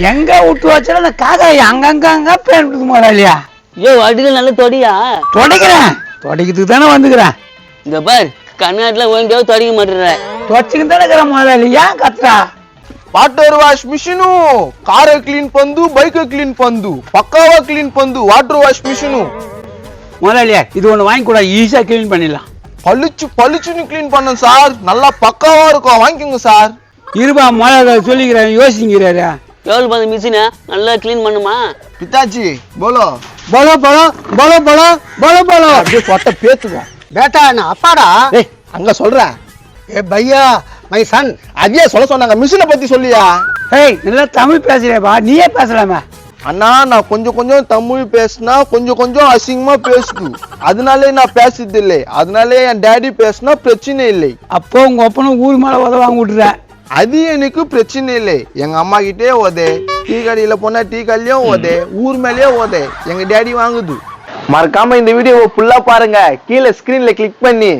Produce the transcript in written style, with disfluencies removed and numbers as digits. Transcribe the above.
எங்க விட்டு வச்சாலும் அந்த காக்காய் அங்கங்க பேன் முதலாளியா. ஐயோ அடிகள் நல்லா தொடியா? தொடக்கிறேன், தொடக்கிறதுக்கு தானே வந்துக்கிறேன். இந்த பார் கர்நாட்டில் ஓய்ந்தோ தொடக்க மாட்டேற. தொடச்சிக்கிட்டு தானே இருக்கிறேன் முதலாளி, ஏன் கத்துறா? Water wash machine car clean ಪಂದು ಬೈಕ್ ಕ್ಲೀನ್ ಪಂದು ಪಕ್ಕಾவா ಕ್ಲೀನ್ ಪಂದು வாட்டர் வாஷ் மிஷினு முதலாளியா இது ஒன்று வாங்கி கூட ஈஸியா கிளீன் பண்ணிடலாம். பளிச்சுன்னு கிளீன் பண்ணேன் சார், நல்லா பக்காவா இருக்கும், வாங்கிக்கோங்க சார். இருபா முதல்ல சொல்லிக்கிறேன், யோசிக்கிறாரு. எவ்வளோ பார்த்து மிஷினை நல்லா க்ளீன் பண்ணுமா? பிதாஜி போலோ போலோ போலோ போலோ போலோ போலோ போலோ அப்படியே சொட்ட பேத்துக்கும். பேட்டா நான் அப்பாடா. ஏய் அங்க சொல்றேன். ஏ பையா மை சன். அதையே சொல்ல சொன்னாங்க, மிஷினை பத்தி சொல்லியா? ஏய் நல்லா தமிழ் பேசுறேப்பா, நீயே பேசலாமே. அண்ணா நான் கொஞ்சம் தமிழ் பேசினா கொஞ்சம் அசிங்கமா பேசுது, அதனாலே நான் பேசுறது இல்லை. அதனாலே என் டேடி பேசினா பிரச்சனை இல்லை. அப்போ உங்க ஒப்பனும் ஊர் மேல உதவாங்க விட்டுற. அது எனக்கு பிரச்சனை இல்லை. எங்க அம்மா கிட்டே ஓதே, டீ கடையில போனா டீ கடையிலயும் ஓதே, ஊர் மேலேயே ஓதே, எங்க டேடி வாங்குது. மறக்காம இந்த வீடியோவை ஃபுல்லா பாருங்க, கீழே ஸ்கிரீன்ல கிளிக் பண்ணி